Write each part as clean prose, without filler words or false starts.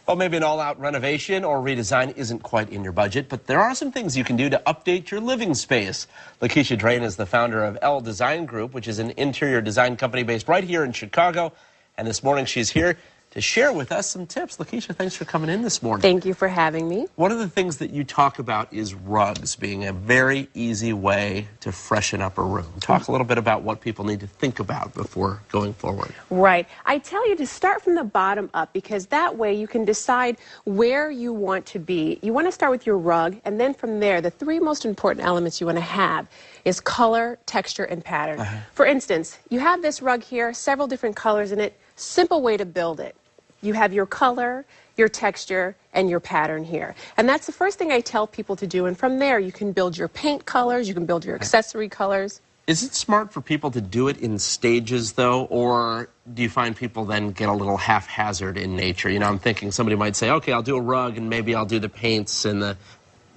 Well, maybe an all-out renovation or redesign isn't quite in your budget, but there are some things you can do to update your living space. Lakesha Draine is the founder of L Design Group, which is an interior design company based right here in Chicago. And this morning she's here to share with us some tips. Lakesha, thanks for coming in this morning. Thank you for having me. One of the things that you talk about is rugs being a very easy way to freshen up a room. Talk a little bit about what people need to think about before going forward. Right. I tell you to start from the bottom up because that way you can decide where you want to be. You want to start with your rug, and then from there, the three most important elements you want to have is color, texture, and pattern. For instance, you have this rug here, several different colors in it. Simple way to build it. You have your color, your texture, and your pattern here. And that's the first thing I tell people to do. And from there, you can build your paint colors, you can build your accessory colors. Is it smart for people to do it in stages, though, or do you find people then get a little haphazard in nature? You know, I'm thinking somebody might say, okay, I'll do a rug, and maybe I'll do the paints and the,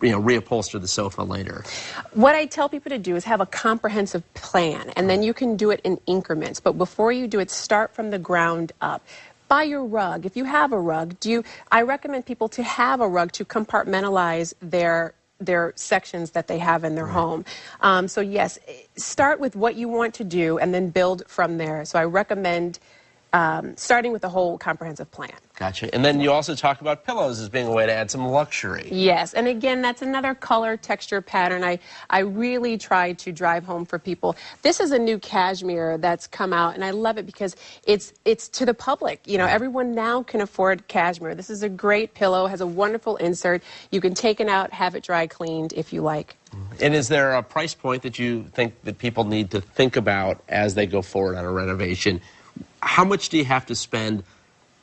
reupholster the sofa later. What I tell people to do is have a comprehensive plan, and then you can do it in increments. But before you do it, start from the ground up. Buy your rug. If you have a rug, I recommend people to have a rug to compartmentalize their sections that they have in their home. So yes, start with what you want to do and then build from there. So I recommend starting with the whole comprehensive plan. Gotcha. And then you also talk about pillows as being a way to add some luxury. Yes, and again, that's another color, texture, pattern I really try to drive home for people. This is a new cashmere that's come out, and I love it because it's to the public. You know, everyone now can afford cashmere. This is a great pillow, has a wonderful insert. You can take it out, have it dry cleaned if you like. And is there a price point that you think that people need to think about as they go forward on a renovation? How much do you have to spend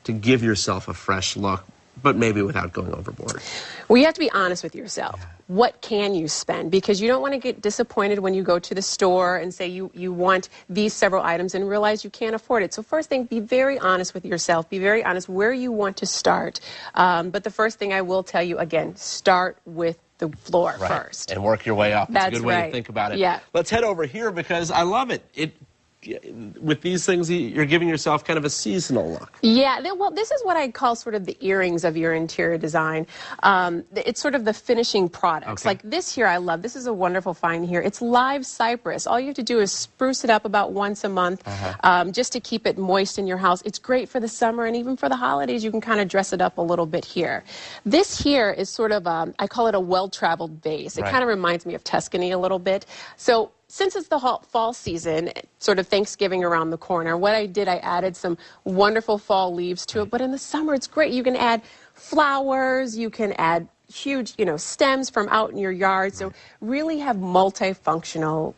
to give yourself a fresh look, but maybe without going overboard? Well, you have to be honest with yourself. Yeah. What can you spend? Because you don't want to get disappointed when you go to the store and say you want these several items and realize you can't afford it. So first thing, be very honest with yourself. Be very honest where you want to start. But the first thing I will tell you, again, start with the floor first. And work your way up. That's a good way to think about it. Yeah. Let's head over here because I love it. With these things, you're giving yourself kind of a seasonal look. Yeah, well, this is what I call sort of the earrings of your interior design. It's sort of the finishing products. Okay. Like this here I love. This is a wonderful find here. It's live cypress. All you have to do is spruce it up about once a month just to keep it moist in your house. It's great for the summer, and even for the holidays, you can kind of dress it up a little bit here. This here is sort of, I call it a well-traveled vase. It kind of reminds me of Tuscany a little bit. So since it's the fall season, sort of Thanksgiving around the corner, what I did, I added some wonderful fall leaves to it. But in the summer, it's great. You can add flowers. You can add huge, stems from out in your yard. So really have multifunctional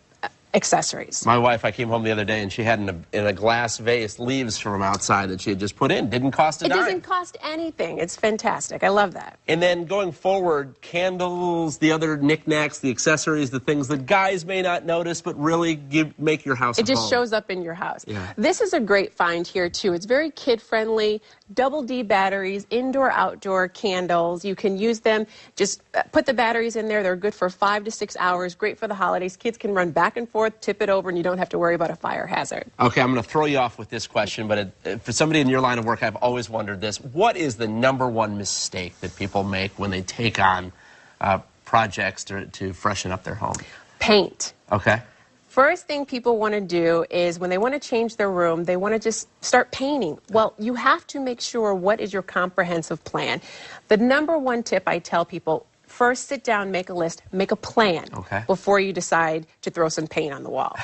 accessories. My wife, I came home the other day and she had in a glass vase leaves from outside that she had just put in. Didn't cost a dime. It doesn't cost anything. It's fantastic. I love that. And then going forward, candles, the other knickknacks, the accessories, the things that guys may not notice but really make your house a home. It just shows up in your house. Yeah. This is a great find here too. It's very kid-friendly, double D batteries, indoor-outdoor candles. You can use them. Just put the batteries in there. They're good for 5 to 6 hours. Great for the holidays. Kids can run back and forth, tip it over, and you don't have to worry about a fire hazard. Okay, I'm going to throw you off with this question, but for somebody in your line of work, I've always wondered this. What is the #1 mistake that people make when they take on projects to freshen up their home? Paint. Okay. First thing people want to do is when they want to change their room, they want to just start painting. Well, you have to make sure what is your comprehensive plan. The #1 tip I tell people, first sit down, make a list, make a plan before you decide to throw some paint on the wall.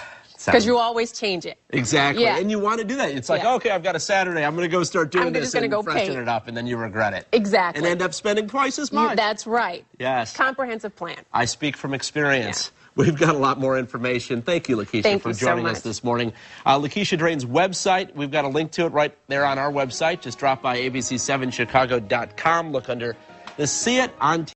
Because you always change it. Exactly. Yeah. And you want to do that. It's like, okay, I've got a Saturday. I'm going to go start doing this and freshen it up, and then you regret it. Exactly. And end up spending twice as much. That's right. Yes. Comprehensive plan. I speak from experience. Yeah. We've got a lot more information. Thank you, Lakesha, for joining us this morning. Lakesha Draine's website, we've got a link to it right there on our website. Just drop by abc7chicago.com. Look under the See It on TV.